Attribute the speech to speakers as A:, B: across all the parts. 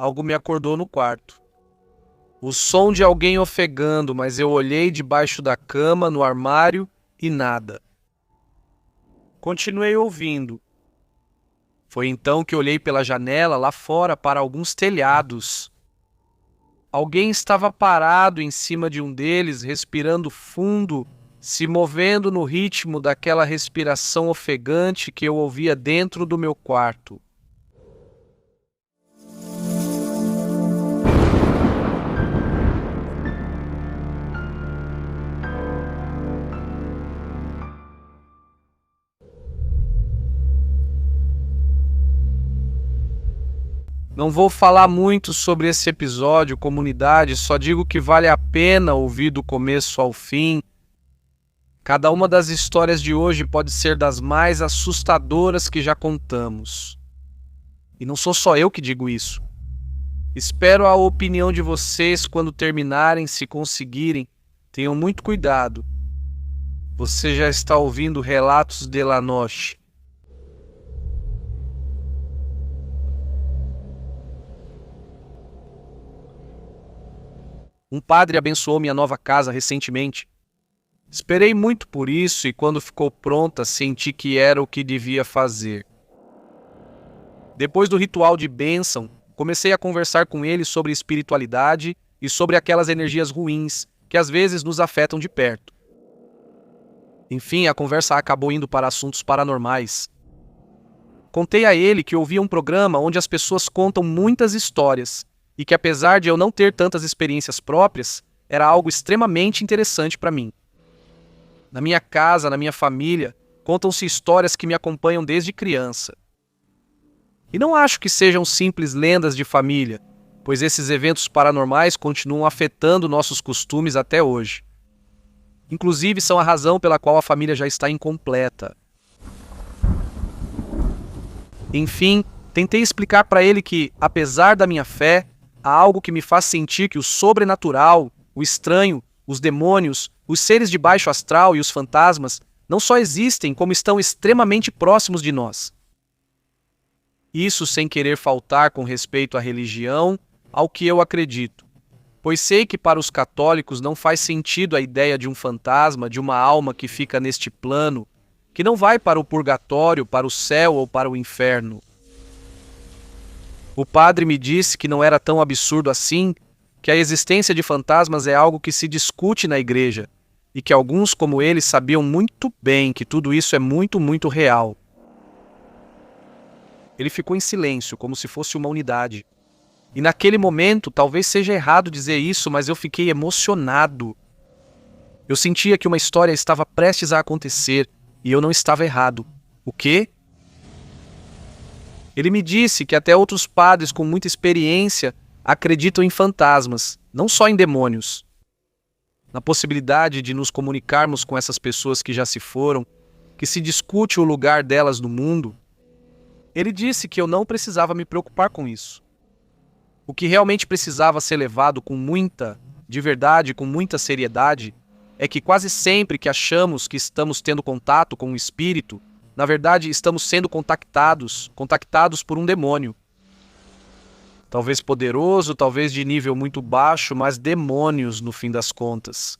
A: Algo me acordou no quarto. O som de alguém ofegando, mas eu olhei debaixo da cama, no armário e nada. Continuei ouvindo. Foi então que olhei pela janela lá fora para alguns telhados. Alguém estava parado em cima de um deles, respirando fundo, se movendo no ritmo daquela respiração ofegante que eu ouvia dentro do meu quarto. Não vou falar muito sobre esse episódio, comunidade, só digo que vale a pena ouvir do começo ao fim. Cada uma das histórias de hoje pode ser das mais assustadoras que já contamos. E não sou só eu que digo isso. Espero a opinião de vocês quando terminarem, se conseguirem. Tenham muito cuidado. Você já está ouvindo Relatos de la Noche. Um padre abençoou minha nova casa recentemente. Esperei muito por isso e quando ficou pronta senti que era o que devia fazer. Depois do ritual de bênção, comecei a conversar com ele sobre espiritualidade e sobre aquelas energias ruins que às vezes nos afetam de perto. Enfim, a conversa acabou indo para assuntos paranormais. Contei a ele que ouvia um programa onde as pessoas contam muitas histórias e que apesar de eu não ter tantas experiências próprias, era algo extremamente interessante para mim. Na minha casa, na minha família, contam-se histórias que me acompanham desde criança. E não acho que sejam simples lendas de família, pois esses eventos paranormais continuam afetando nossos costumes até hoje. Inclusive, são a razão pela qual a família já está incompleta. Enfim, tentei explicar para ele que, apesar da minha fé, há algo que me faz sentir que o sobrenatural, o estranho, os demônios, os seres de baixo astral e os fantasmas não só existem, como estão extremamente próximos de nós. Isso sem querer faltar com respeito à religião, ao que eu acredito, pois sei que para os católicos não faz sentido a ideia de um fantasma, de uma alma que fica neste plano, que não vai para o purgatório, para o céu ou para o inferno. O padre me disse que não era tão absurdo assim, que a existência de fantasmas é algo que se discute na igreja, e que alguns como ele sabiam muito bem que tudo isso é muito, muito real. Ele ficou em silêncio, como se fosse uma unidade. E naquele momento, talvez seja errado dizer isso, mas eu fiquei emocionado. Eu sentia que uma história estava prestes a acontecer, e eu não estava errado. O quê? Ele me disse que até outros padres com muita experiência acreditam em fantasmas, não só em demônios. Na possibilidade de nos comunicarmos com essas pessoas que já se foram, que se discute o lugar delas no mundo. Ele disse que eu não precisava me preocupar com isso. O que realmente precisava ser levado com de verdade, com muita seriedade, é que quase sempre que achamos que estamos tendo contato com um espírito, na verdade estamos sendo contactados por um demônio. Talvez poderoso, talvez de nível muito baixo, mas demônios no fim das contas.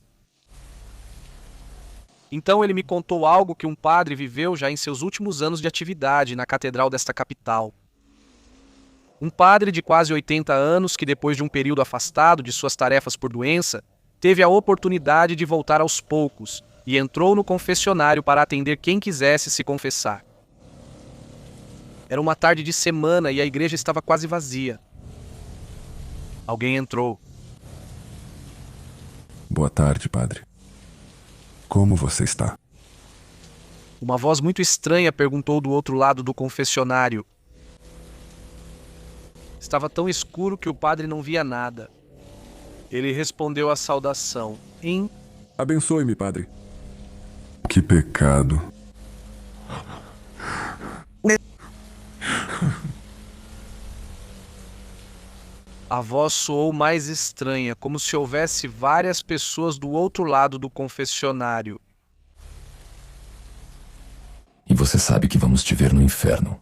A: Então ele me contou algo que um padre viveu já em seus últimos anos de atividade na catedral desta capital. Um padre de quase 80 anos que, depois de um período afastado de suas tarefas por doença, teve a oportunidade de voltar aos poucos e entrou no confessionário para atender quem quisesse se confessar. Era uma tarde de semana e a igreja estava quase vazia. Alguém entrou.
B: Boa tarde, padre. Como você está?
A: Uma voz muito estranha perguntou do outro lado do confessionário. Estava tão escuro que o padre não via nada. Ele respondeu à saudação.
B: Abençoe-me, padre. Que pecado.
A: A voz soou mais estranha, como se houvesse várias pessoas do outro lado do confessionário.
C: E você sabe que vamos te ver no inferno.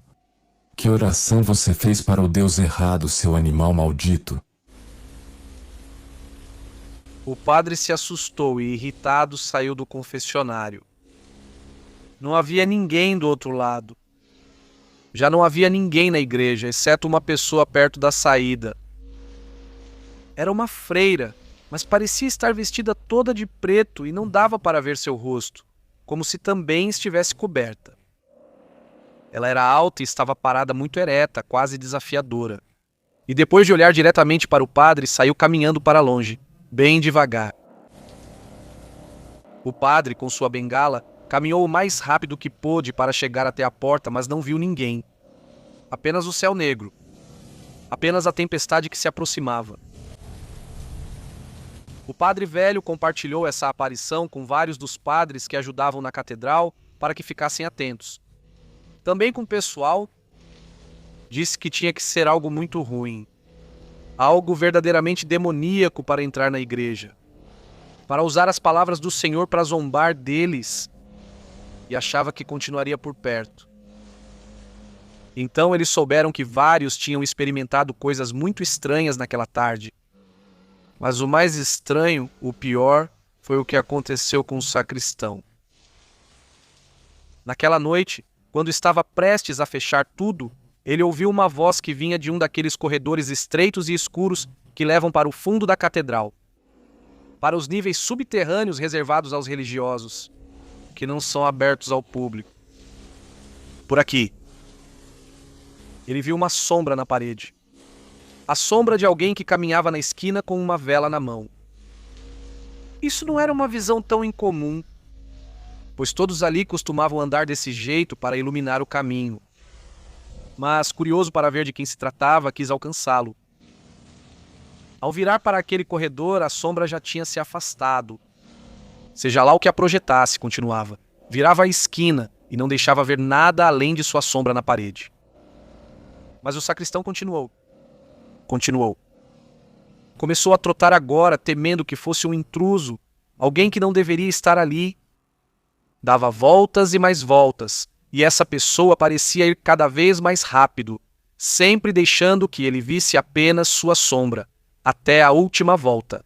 B: Que oração você fez para o Deus errado, seu animal maldito?
A: O padre se assustou e, irritado, saiu do confessionário. Não havia ninguém do outro lado. Já não havia ninguém na igreja, exceto uma pessoa perto da saída. Era uma freira, mas parecia estar vestida toda de preto e não dava para ver seu rosto, como se também estivesse coberta. Ela era alta e estava parada muito ereta, quase desafiadora. E depois de olhar diretamente para o padre, saiu caminhando para longe, bem devagar. O padre, com sua bengala, caminhou o mais rápido que pôde para chegar até a porta, mas não viu ninguém. Apenas o céu negro. Apenas a tempestade que se aproximava. O padre velho compartilhou essa aparição com vários dos padres que ajudavam na catedral para que ficassem atentos. Também com o pessoal, disse que tinha que ser algo muito ruim. Algo verdadeiramente demoníaco para entrar na igreja. Para usar as palavras do Senhor para zombar deles. E achava que continuaria por perto. Então eles souberam que vários tinham experimentado coisas muito estranhas naquela tarde. Mas o mais estranho, o pior, foi o que aconteceu com o sacristão. Naquela noite, quando estava prestes a fechar tudo, ele ouviu uma voz que vinha de um daqueles corredores estreitos e escuros que levam para o fundo da catedral, para os níveis subterrâneos reservados aos religiosos, que não são abertos ao público. Por aqui. Ele viu uma sombra na parede. A sombra de alguém que caminhava na esquina com uma vela na mão. Isso não era uma visão tão incomum, pois todos ali costumavam andar desse jeito para iluminar o caminho. Mas, curioso para ver de quem se tratava, quis alcançá-lo. Ao virar para aquele corredor, a sombra já tinha se afastado. Seja lá o que a projetasse, continuava. Virava a esquina e não deixava ver nada além de sua sombra na parede. Mas o sacristão continuou. Começou a trotar agora, temendo que fosse um intruso, alguém que não deveria estar ali. Dava voltas e mais voltas, e essa pessoa parecia ir cada vez mais rápido, sempre deixando que ele visse apenas sua sombra, até a última volta.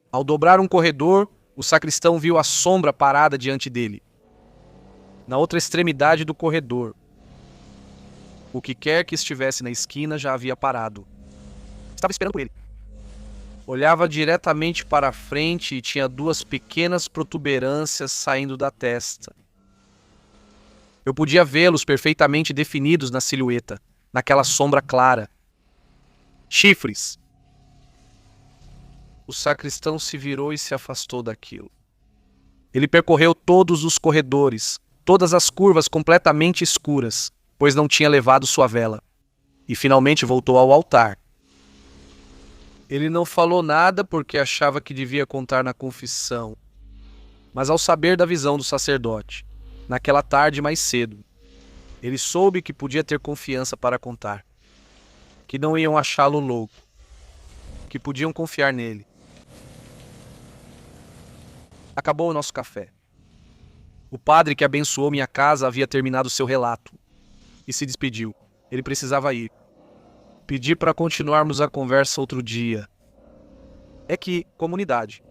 A: Ao dobrar um corredor, o sacristão viu a sombra parada diante dele. Na outra extremidade do corredor, o que quer que estivesse na esquina já havia parado. Estava esperando por ele. Olhava diretamente para a frente e tinha duas pequenas protuberâncias saindo da testa. Eu podia vê-los perfeitamente definidos na silhueta, naquela sombra clara. Chifres. O sacristão se virou e se afastou daquilo. Ele percorreu todos os corredores, todas as curvas completamente escuras, pois não tinha levado sua vela, e finalmente voltou ao altar. Ele não falou nada porque achava que devia contar na confissão, mas ao saber da visão do sacerdote, naquela tarde mais cedo, ele soube que podia ter confiança para contar, que não iam achá-lo louco, que podiam confiar nele. Acabou o nosso café. O padre que abençoou minha casa havia terminado seu relato e se despediu. Ele precisava ir. Pedi para continuarmos a conversa outro dia. É que, comunidade.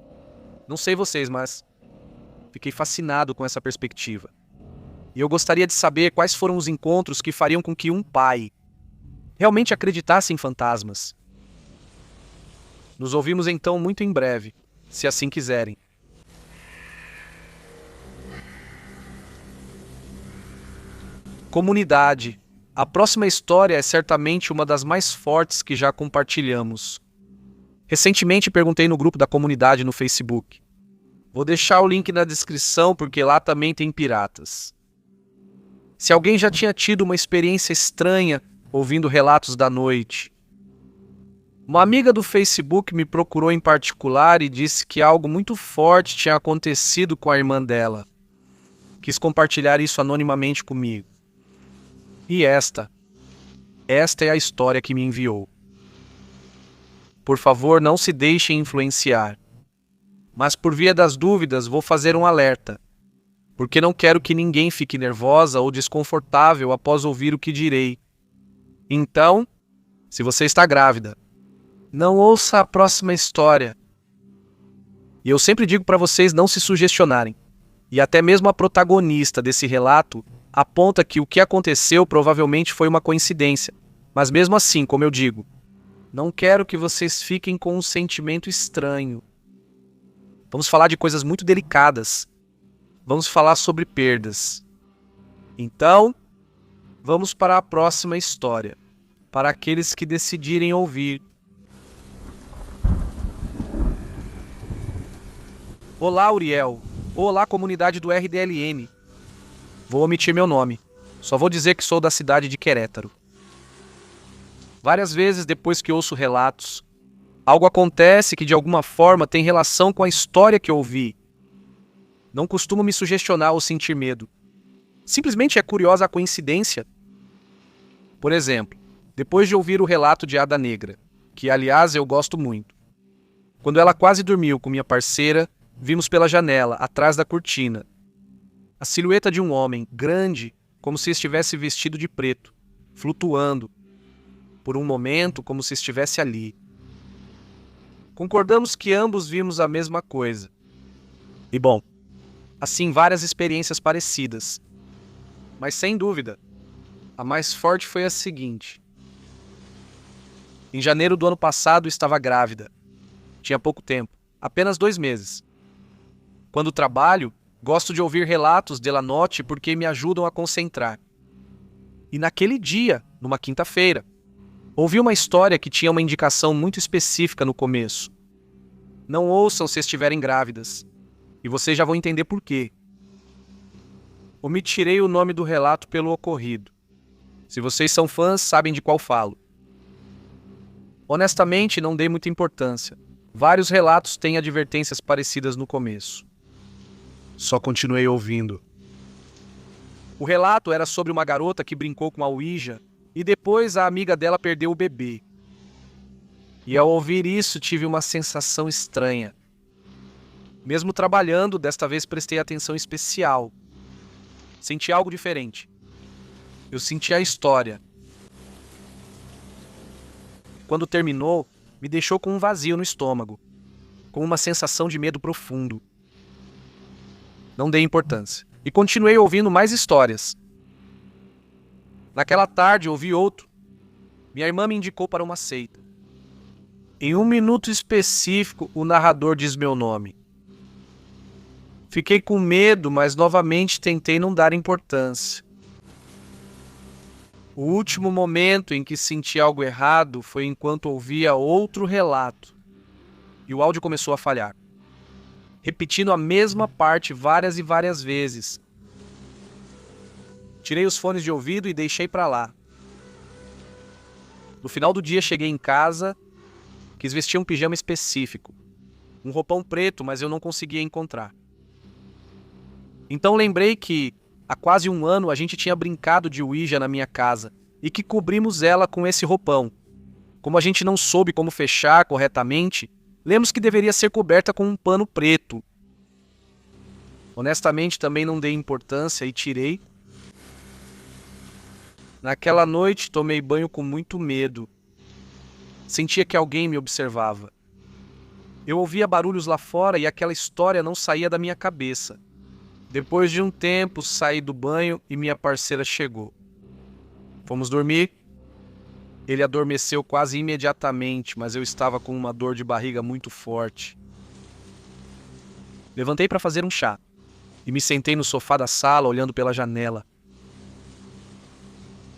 A: Não sei vocês, mas fiquei fascinado com essa perspectiva. E eu gostaria de saber quais foram os encontros que fariam com que um pai realmente acreditasse em fantasmas. Nos ouvimos então muito em breve, se assim quiserem. Comunidade. A próxima história é certamente uma das mais fortes que já compartilhamos. Recentemente perguntei no grupo da comunidade no Facebook. Vou deixar o link na descrição porque lá também tem piratas. Se alguém já tinha tido uma experiência estranha ouvindo relatos da noite. Uma amiga do Facebook me procurou em particular e disse que algo muito forte tinha acontecido com a irmã dela. Quis compartilhar isso anonimamente comigo. E esta é a história que me enviou. Por favor, não se deixem influenciar. Mas por via das dúvidas, vou fazer um alerta. Porque não quero que ninguém fique nervosa ou desconfortável após ouvir o que direi. Então, se você está grávida, não ouça a próxima história. E eu sempre digo para vocês não se sugestionarem. E até mesmo a protagonista desse relato aponta que o que aconteceu provavelmente foi uma coincidência. Mas mesmo assim, como eu digo, não quero que vocês fiquem com um sentimento estranho. Vamos falar de coisas muito delicadas. Vamos falar sobre perdas. Então, vamos para a próxima história. Para aqueles que decidirem ouvir. Olá, Uriel. Olá, comunidade do RDLM. Vou omitir meu nome. Só vou dizer que sou da cidade de Querétaro. Várias vezes, depois que ouço relatos, algo acontece que de alguma forma tem relação com a história que ouvi. Não costumo me sugestionar ou sentir medo. Simplesmente é curiosa a coincidência. Por exemplo, depois de ouvir o relato de Ada Negra, que aliás eu gosto muito. Quando ela quase dormiu com minha parceira, vimos pela janela, atrás da cortina, a silhueta de um homem, grande, como se estivesse vestido de preto, flutuando, por um momento como se estivesse ali. Concordamos que ambos vimos a mesma coisa. E bom, assim várias experiências parecidas. Mas sem dúvida, a mais forte foi a seguinte. Em janeiro do ano passado estava grávida. Tinha pouco tempo, apenas 2 meses. Quando trabalho, gosto de ouvir relatos de La Notte porque me ajudam a concentrar. E naquele dia, numa quinta-feira, ouvi uma história que tinha uma indicação muito específica no começo. Não ouçam se estiverem grávidas. E vocês já vão entender por quê. Omitirei o nome do relato pelo ocorrido. Se vocês são fãs, sabem de qual falo. Honestamente, não dei muita importância. Vários relatos têm advertências parecidas no começo. Só continuei ouvindo. O relato era sobre uma garota que brincou com a Ouija e depois a amiga dela perdeu o bebê. E ao ouvir isso, tive uma sensação estranha. Mesmo trabalhando, desta vez prestei atenção especial. Senti algo diferente. Eu senti a história. Quando terminou, me deixou com um vazio no estômago, com uma sensação de medo profundo. Não dei importância e continuei ouvindo mais histórias. Naquela tarde ouvi outro. Minha irmã me indicou para uma seita. Em um minuto específico, o narrador diz meu nome. Fiquei com medo, mas novamente tentei não dar importância. O último momento em que senti algo errado foi enquanto ouvia outro relato. E o áudio começou a falhar, repetindo a mesma parte várias e várias vezes. Tirei os fones de ouvido e deixei para lá. No final do dia cheguei em casa, quis vestir um pijama específico. Um roupão preto, mas eu não conseguia encontrar. Então lembrei que, há quase 1 ano, a gente tinha brincado de Ouija na minha casa e que cobrimos ela com esse roupão. Como a gente não soube como fechar corretamente, lemos que deveria ser coberta com um pano preto. Honestamente, também não dei importância e tirei. Naquela noite, tomei banho com muito medo. Sentia que alguém me observava. Eu ouvia barulhos lá fora e aquela história não saía da minha cabeça. Depois de um tempo, saí do banho e minha parceira chegou. Fomos dormir. Ele adormeceu quase imediatamente, mas eu estava com uma dor de barriga muito forte. Levantei para fazer um chá e me sentei no sofá da sala olhando pela janela.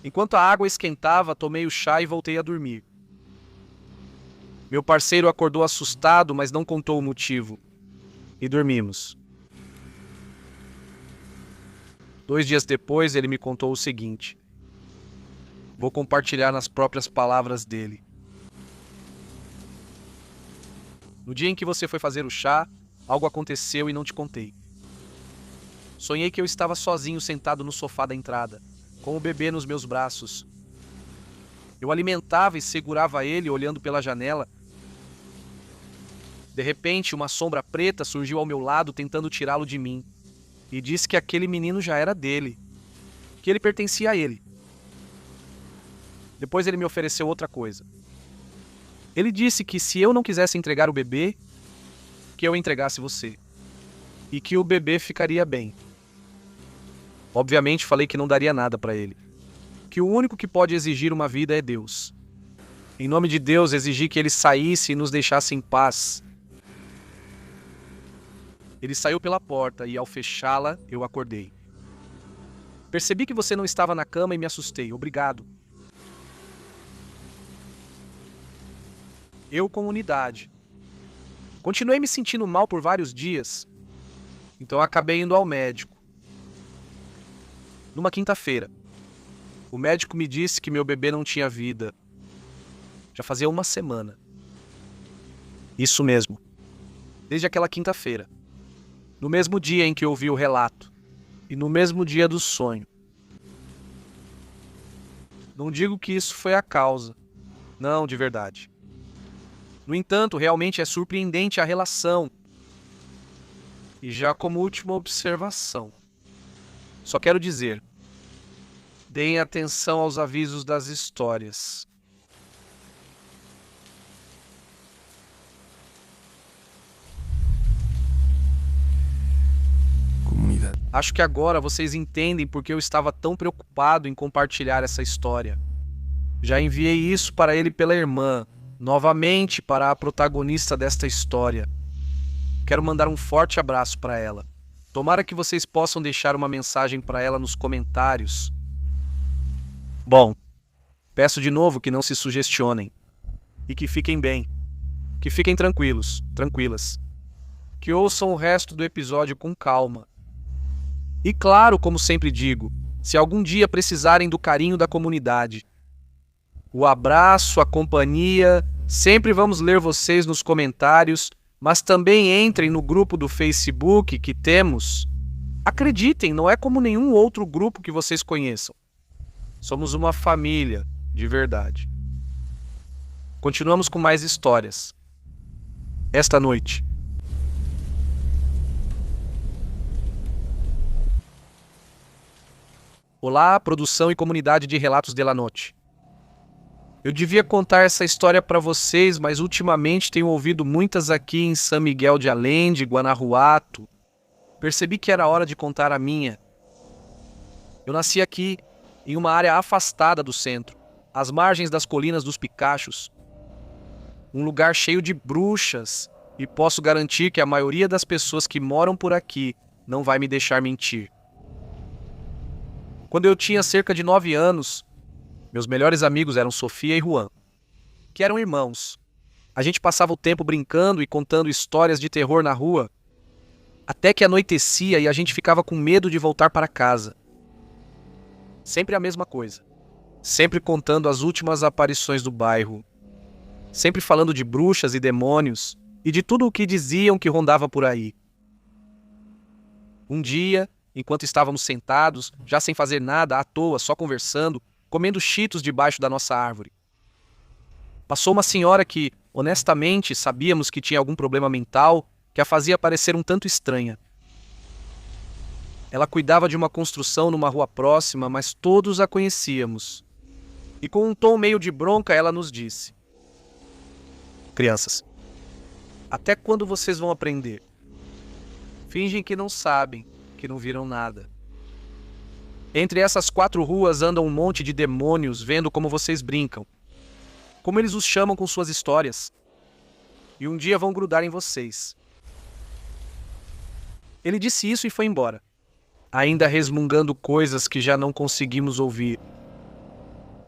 A: Enquanto a água esquentava, tomei o chá e voltei a dormir. Meu parceiro acordou assustado, mas não contou o motivo. E dormimos. 2 dias depois, ele me contou o seguinte. Vou compartilhar nas próprias palavras dele. No dia em que você foi fazer o chá, algo aconteceu e não te contei. Sonhei que eu estava sozinho sentado no sofá da entrada, com o bebê nos meus braços. Eu alimentava e segurava ele olhando pela janela. De repente, uma sombra preta surgiu ao meu lado tentando tirá-lo de mim. E disse que aquele menino já era dele, que ele pertencia a ele. Depois ele me ofereceu outra coisa. Ele disse que se eu não quisesse entregar o bebê, que eu entregasse você. E que o bebê ficaria bem. Obviamente falei que não daria nada para ele. Que o único que pode exigir uma vida é Deus. Em nome de Deus, exigi que ele saísse e nos deixasse em paz. Ele saiu pela porta e, ao fechá-la, eu acordei. Percebi que você não estava na cama e me assustei. Obrigado. Eu com unidade. Continuei me sentindo mal por vários dias. Então acabei indo ao médico. Numa quinta-feira. O médico me disse que meu bebê não tinha vida. Já fazia uma semana. Isso mesmo. Desde aquela quinta-feira. No mesmo dia em que ouvi o relato. E no mesmo dia do sonho. Não digo que isso foi a causa. Não, de verdade. No entanto, realmente é surpreendente a relação. E já como última observação, só quero dizer, deem atenção aos avisos das histórias.
B: Comunidade.
A: Acho que agora vocês entendem porque eu estava tão preocupado em compartilhar essa história. Já enviei isso para ele pela irmã, novamente para a protagonista desta história. Quero mandar um forte abraço para ela. Tomara que vocês possam deixar uma mensagem para ela nos comentários. Bom, peço de novo que não se sugestionem. E que fiquem bem. Que fiquem tranquilos, tranquilas. Que ouçam o resto do episódio com calma. E claro, como sempre digo, se algum dia precisarem do carinho da comunidade, o abraço, a companhia, sempre vamos ler vocês nos comentários, mas também entrem no grupo do Facebook que temos. Acreditem, não é como nenhum outro grupo que vocês conheçam. Somos uma família, de verdade. Continuamos com mais histórias. Esta noite. Olá, produção e comunidade de Relatos de la Noche. Eu devia contar essa história para vocês, mas ultimamente tenho ouvido muitas aqui em San Miguel de Allende, Guanajuato. Percebi que era hora de contar a minha. Eu nasci aqui, em uma área afastada do centro, às margens das colinas dos Picachos. Um lugar cheio de bruxas, e posso garantir que a maioria das pessoas que moram por aqui não vai me deixar mentir. Quando eu tinha cerca de 9 anos, meus melhores amigos eram Sofia e Juan, que eram irmãos. A gente passava o tempo brincando e contando histórias de terror na rua, até que anoitecia e a gente ficava com medo de voltar para casa. Sempre a mesma coisa. Sempre contando as últimas aparições do bairro. Sempre falando de bruxas e demônios e de tudo o que diziam que rondava por aí. Um dia, enquanto estávamos sentados, já sem fazer nada, à toa, só conversando, comendo cheetos debaixo da nossa árvore, passou uma senhora que, honestamente, sabíamos que tinha algum problema mental que a fazia parecer um tanto estranha. Ela cuidava de uma construção numa rua próxima, mas todos a conhecíamos. E com um tom meio de bronca, ela nos disse: crianças, até quando vocês vão aprender? Fingem que não sabem, que não viram nada. Entre essas 4 ruas andam um monte de demônios vendo como vocês brincam. Como eles os chamam com suas histórias. E um dia vão grudar em vocês. Ele disse isso e foi embora, ainda resmungando coisas que já não conseguimos ouvir.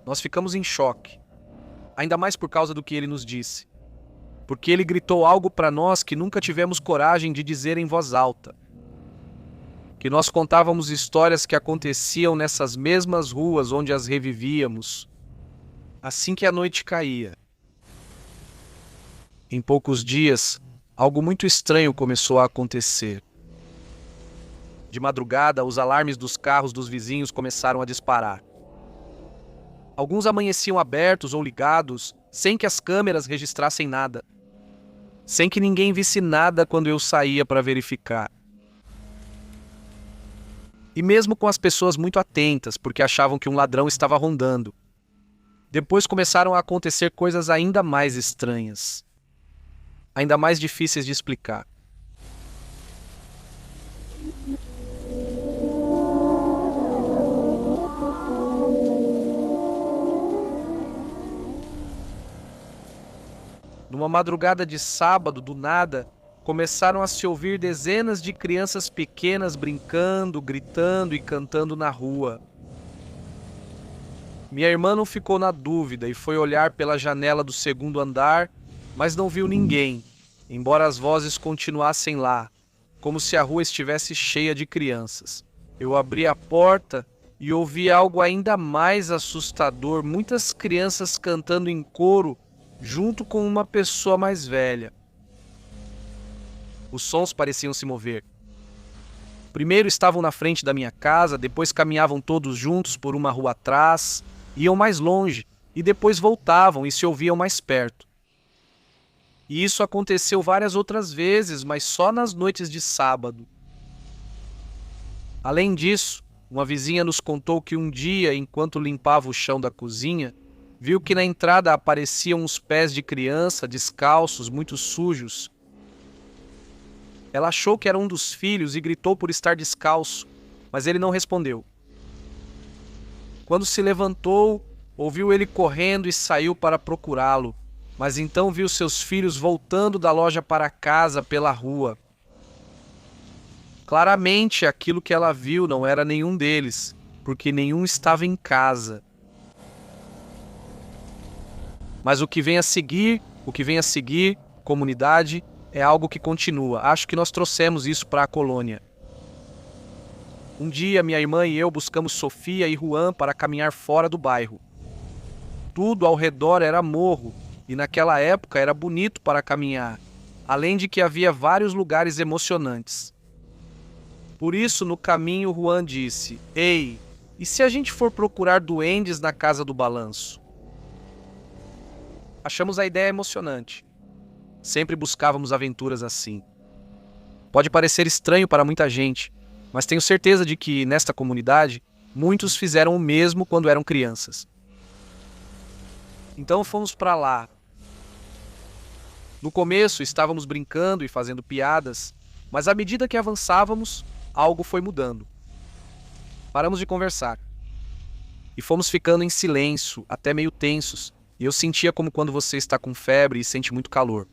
A: Nós ficamos em choque, ainda mais por causa do que ele nos disse. Porque ele gritou algo para nós que nunca tivemos coragem de dizer em voz alta. Que nós contávamos histórias que aconteciam nessas mesmas ruas onde as revivíamos, assim que a noite caía. Em poucos dias, algo muito estranho começou a acontecer. De madrugada, os alarmes dos carros dos vizinhos começaram a disparar. Alguns amanheciam abertos ou ligados, sem que as câmeras registrassem nada. Sem que ninguém visse nada quando eu saía para verificar. E mesmo com as pessoas muito atentas, porque achavam que um ladrão estava rondando. Depois começaram a acontecer coisas ainda mais estranhas, ainda mais difíceis de explicar. Numa madrugada de sábado, do nada, começaram a se ouvir dezenas de crianças pequenas brincando, gritando e cantando na rua. Minha irmã não ficou na dúvida e foi olhar pela janela do segundo andar, mas não viu ninguém, embora as vozes continuassem lá, como se a rua estivesse cheia de crianças. Eu abri a porta e ouvi algo ainda mais assustador: muitas crianças cantando em coro junto com uma pessoa mais velha. Os sons pareciam se mover. Primeiro estavam na frente da minha casa, depois caminhavam todos juntos por uma rua atrás, iam mais longe e depois voltavam e se ouviam mais perto. E isso aconteceu várias outras vezes, mas só nas noites de sábado. Além disso, uma vizinha nos contou que um dia, enquanto limpava o chão da cozinha, viu que na entrada apareciam uns pés de criança descalços, muito sujos. Ela achou que era um dos filhos e gritou por estar descalço, mas ele não respondeu. Quando se levantou, ouviu ele correndo e saiu para procurá-lo, mas então viu seus filhos voltando da loja para casa pela rua. Claramente, aquilo que ela viu não era nenhum deles, porque nenhum estava em casa. Mas o que vem a seguir, comunidade, é algo que continua. Acho que nós trouxemos isso para a colônia. Um dia, minha irmã e eu buscamos Sofia e Juan para caminhar fora do bairro. Tudo ao redor era morro, e naquela época era bonito para caminhar, além de que havia vários lugares emocionantes. Por isso, no caminho, Juan disse: "Ei, e se a gente for procurar duendes na Casa do Balanço?" Achamos a ideia emocionante. Sempre buscávamos aventuras assim. Pode parecer estranho para muita gente, mas tenho certeza de que, nesta comunidade, muitos fizeram o mesmo quando eram crianças. Então fomos para lá. No começo estávamos brincando e fazendo piadas, mas à medida que avançávamos, algo foi mudando. Paramos de conversar. E fomos ficando em silêncio, até meio tensos, e eu sentia como quando você está com febre e sente muito calor.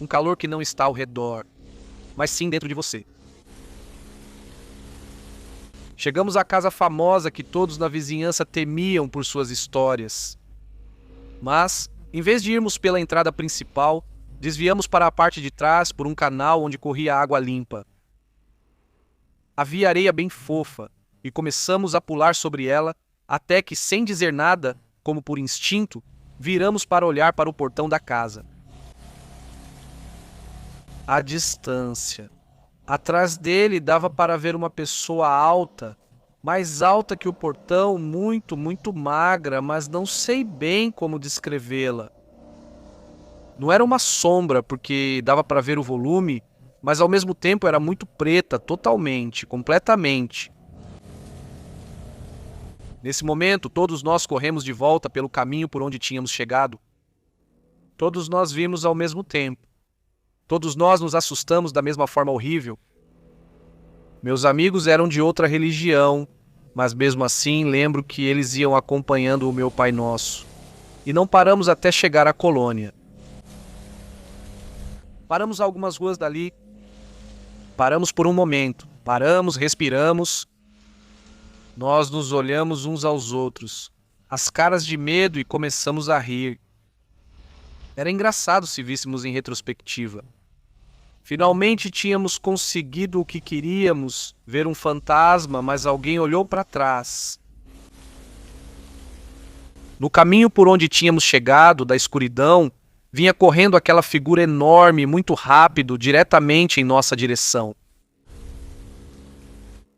A: Um calor que não está ao redor, mas sim dentro de você. Chegamos à casa famosa que todos na vizinhança temiam por suas histórias. Mas, em vez de irmos pela entrada principal, desviamos para a parte de trás por um canal onde corria água limpa. Havia areia bem fofa, e começamos a pular sobre ela, até que, sem dizer nada, como por instinto, viramos para olhar para o portão da casa. À distância. Atrás dele dava para ver uma pessoa alta, mais alta que o portão, muito, muito magra, mas não sei bem como descrevê-la. Não era uma sombra, porque dava para ver o volume, mas ao mesmo tempo era muito preta, totalmente, completamente. Nesse momento, todos nós corremos de volta pelo caminho por onde tínhamos chegado. Todos nós vimos ao mesmo tempo. Todos nós nos assustamos da mesma forma horrível. Meus amigos eram de outra religião, mas mesmo assim lembro que eles iam acompanhando o meu Pai Nosso. E não paramos até chegar à colônia. Paramos algumas ruas dali. Paramos por um momento. Paramos, respiramos. Nós nos olhamos uns aos outros, as caras de medo, e começamos a rir. Era engraçado se víssemos em retrospectiva. Finalmente tínhamos conseguido o que queríamos, ver um fantasma, mas alguém olhou para trás. No caminho por onde tínhamos chegado, da escuridão, vinha correndo aquela figura enorme, muito rápido, diretamente em nossa direção.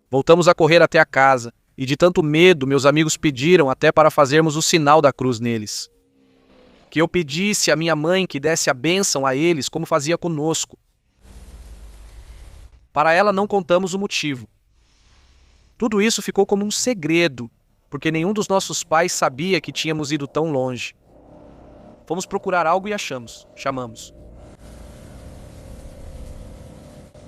A: Voltamos a correr até a casa, e de tanto medo, meus amigos pediram até para fazermos o sinal da cruz neles. Que eu pedisse à minha mãe que desse a bênção a eles, como fazia conosco. Para ela não contamos o motivo. Tudo isso ficou como um segredo, porque nenhum dos nossos pais sabia que tínhamos ido tão longe. Fomos procurar algo e chamamos.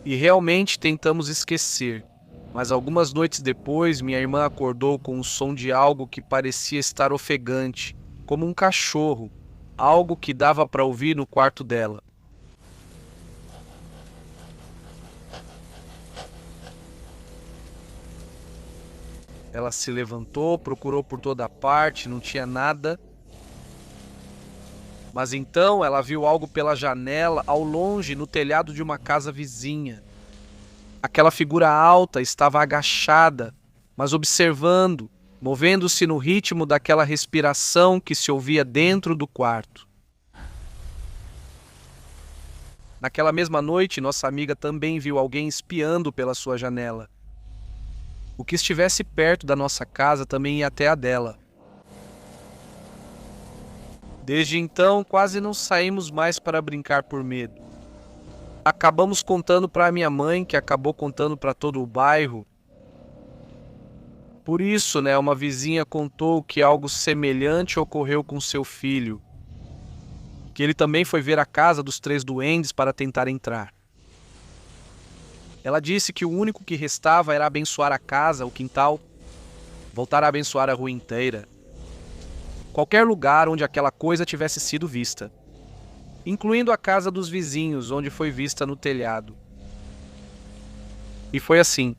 A: E realmente tentamos esquecer, mas algumas noites depois minha irmã acordou com o som de algo que parecia estar ofegante, como um cachorro, algo que dava para ouvir no quarto dela. Ela se levantou, procurou por toda parte, não tinha nada. Mas então ela viu algo pela janela, ao longe, no telhado de uma casa vizinha. Aquela figura alta estava agachada, mas observando, movendo-se no ritmo daquela respiração que se ouvia dentro do quarto. Naquela mesma noite, nossa amiga também viu alguém espiando pela sua janela. O que estivesse perto da nossa casa também ia até a dela. Desde então, quase não saímos mais para brincar por medo. Acabamos contando para minha mãe, que acabou contando para todo o bairro. Por isso, uma vizinha contou que algo semelhante ocorreu com seu filho, que ele também foi ver a casa dos 3 duendes para tentar entrar. Ela disse que o único que restava era abençoar a casa, o quintal, voltar a abençoar a rua inteira. Qualquer lugar onde aquela coisa tivesse sido vista, incluindo a casa dos vizinhos, onde foi vista no telhado. E foi assim.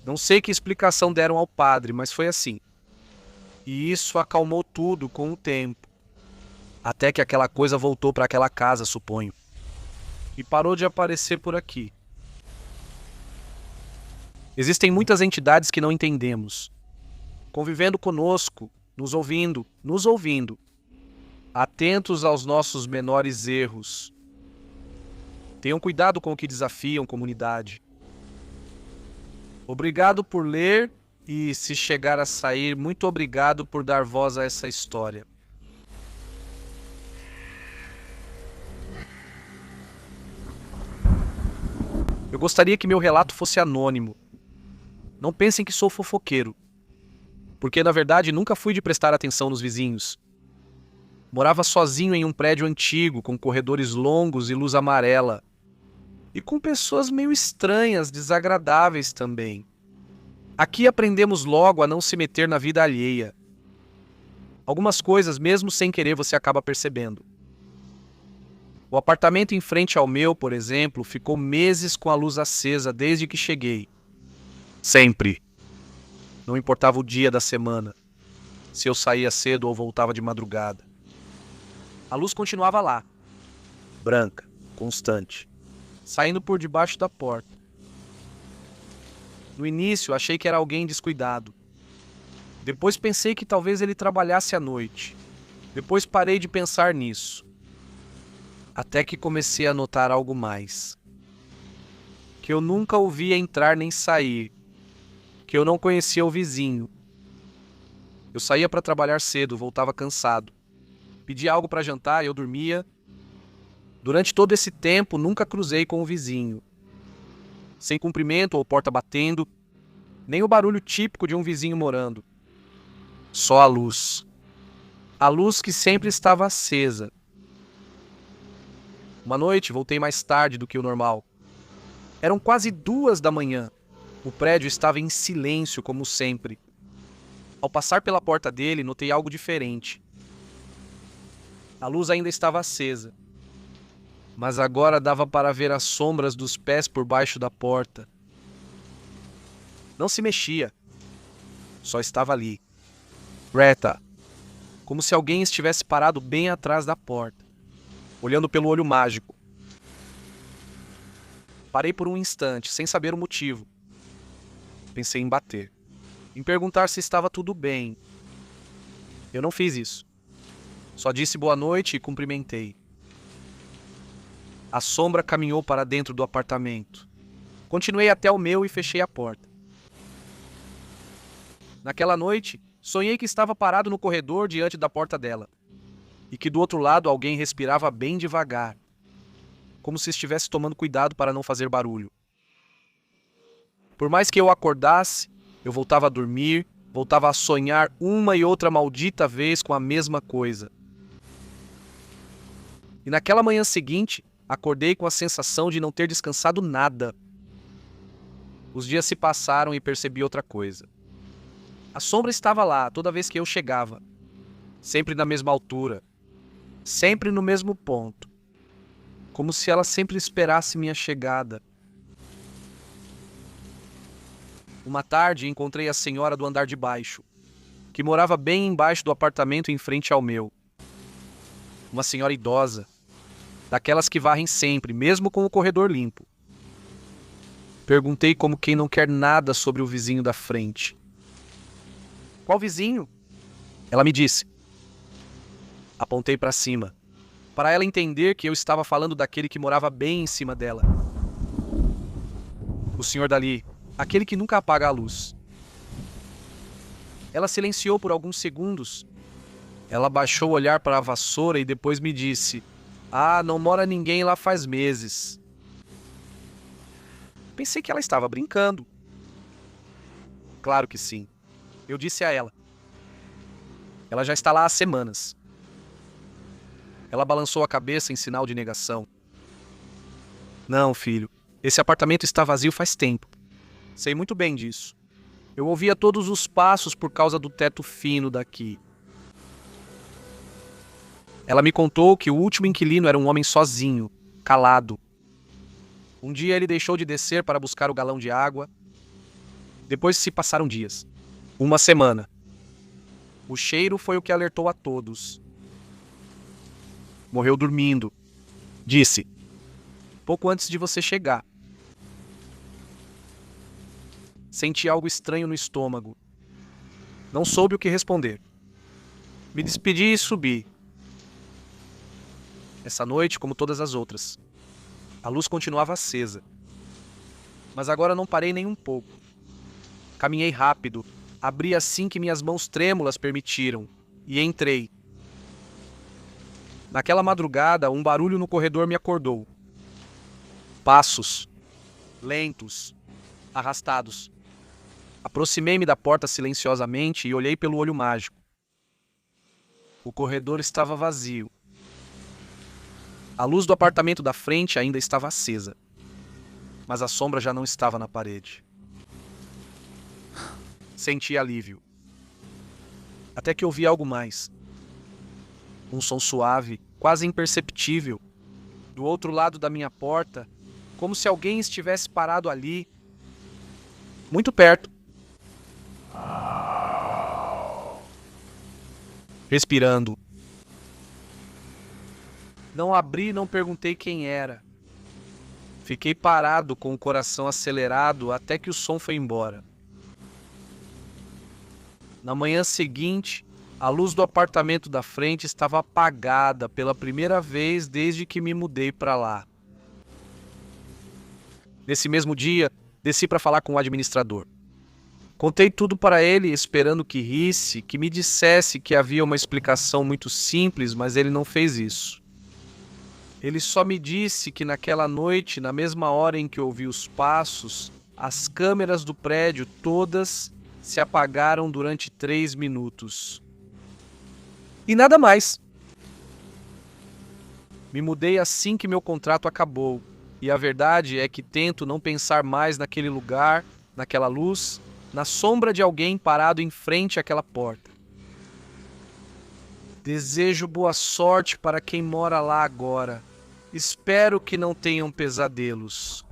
A: Não sei que explicação deram ao padre, mas foi assim. E isso acalmou tudo com o tempo, até que aquela coisa voltou para aquela casa, suponho, e parou de aparecer por aqui. Existem muitas entidades que não entendemos, convivendo conosco, nos ouvindo, atentos aos nossos menores erros. Tenham cuidado com o que desafiam, comunidade. Obrigado por ler e, se chegar a sair, muito obrigado por dar voz a essa história. Eu gostaria que meu relato fosse anônimo. Não pensem que sou fofoqueiro, porque na verdade nunca fui de prestar atenção nos vizinhos. Morava sozinho em um prédio antigo, com corredores longos e luz amarela. E com pessoas meio estranhas, desagradáveis também. Aqui aprendemos logo a não se meter na vida alheia. Algumas coisas, mesmo sem querer, você acaba percebendo. O apartamento em frente ao meu, por exemplo, ficou meses com a luz acesa desde que cheguei. Sempre. Não importava o dia da semana, se eu saía cedo ou voltava de madrugada. A luz continuava lá, branca, constante, saindo por debaixo da porta. No início, achei que era alguém descuidado. Depois pensei que talvez ele trabalhasse à noite. Depois parei de pensar nisso. Até que comecei a notar algo mais. Que eu nunca o via entrar nem sair. Que eu não conhecia o vizinho. Eu saía para trabalhar cedo, voltava cansado. Pedia algo para jantar e eu dormia. Durante todo esse tempo, nunca cruzei com o vizinho. Sem cumprimento ou porta batendo, nem o barulho típico de um vizinho morando. Só a luz. A luz que sempre estava acesa. Uma noite, voltei mais tarde do que o normal. Eram quase 2 da manhã. O prédio estava em silêncio, como sempre. Ao passar pela porta dele, notei algo diferente. A luz ainda estava acesa, mas agora dava para ver as sombras dos pés por baixo da porta. Não se mexia, só estava ali, reta, como se alguém estivesse parado bem atrás da porta, olhando pelo olho mágico. Parei por um instante, sem saber o motivo. Pensei em bater, em perguntar se estava tudo bem. Eu não fiz isso. Só disse boa noite e cumprimentei. A sombra caminhou para dentro do apartamento. Continuei até o meu e fechei a porta. Naquela noite, sonhei que estava parado no corredor diante da porta dela, e que do outro lado alguém respirava bem devagar, como se estivesse tomando cuidado para não fazer barulho. Por mais que eu acordasse, eu voltava a dormir Voltava a sonhar uma e outra maldita vez com a mesma coisa. E naquela manhã seguinte, acordei com a sensação de não ter descansado nada. Os dias se passaram e percebi outra coisa. A sombra estava lá toda vez que eu chegava. Sempre na mesma altura. Sempre no mesmo ponto. Como se ela sempre esperasse minha chegada. Uma tarde encontrei a senhora do andar de baixo, que morava bem embaixo do apartamento em frente ao meu. Uma senhora idosa, daquelas que varrem sempre, mesmo com o corredor limpo. Perguntei como quem não quer nada sobre o vizinho da frente. Qual vizinho? Ela me disse. Apontei para cima, para ela entender que eu estava falando daquele que morava bem em cima dela. O senhor dali, aquele que nunca apaga a luz. Ela silenciou por alguns segundos. Ela baixou o olhar para a vassoura e depois me disse: "Ah, não mora ninguém lá faz meses." Pensei que ela estava brincando. Claro que sim. Eu disse a ela. Ela já está lá há semanas. Ela balançou a cabeça em sinal de negação. Não, filho. Esse apartamento está vazio faz tempo. Sei muito bem disso. Eu ouvia todos os passos por causa do teto fino daqui. Ela me contou que o último inquilino era um homem sozinho, calado. Um dia ele deixou de descer para buscar o galão de água. Depois se passaram dias. Uma semana. O cheiro foi o que alertou a todos. Morreu dormindo. Disse. Pouco antes de você chegar. Senti algo estranho no estômago. Não soube o que responder. Me despedi e subi. Essa noite, como todas as outras, a luz continuava acesa. Mas agora não parei nem um pouco. Caminhei rápido, abri assim que minhas mãos trêmulas permitiram, e entrei. Naquela madrugada, um barulho no corredor me acordou. Passos. Lentos. Arrastados. Aproximei-me da porta silenciosamente e olhei pelo olho mágico. O corredor estava vazio. A luz do apartamento da frente ainda estava acesa, mas a sombra já não estava na parede. Senti alívio. Até que ouvi algo mais. Um som suave, quase imperceptível, do outro lado da minha porta, como se alguém estivesse parado ali, muito perto. Respirando. Não abri e não perguntei quem era. Fiquei parado com o coração acelerado até que o som foi embora. Na manhã seguinte, a luz do apartamento da frente estava apagada pela primeira vez desde que me mudei para lá. Nesse mesmo dia, desci para falar com o administrador. Contei tudo para ele, esperando que risse, que me dissesse que havia uma explicação muito simples, mas ele não fez isso. Ele só me disse que naquela noite, na mesma hora em que ouvi os passos, as câmeras do prédio todas se apagaram durante 3 minutos. E nada mais. Me mudei assim que meu contrato acabou, e a verdade é que tento não pensar mais naquele lugar, naquela luz, na sombra de alguém parado em frente àquela porta. Desejo boa sorte para quem mora lá agora. Espero que não tenham pesadelos.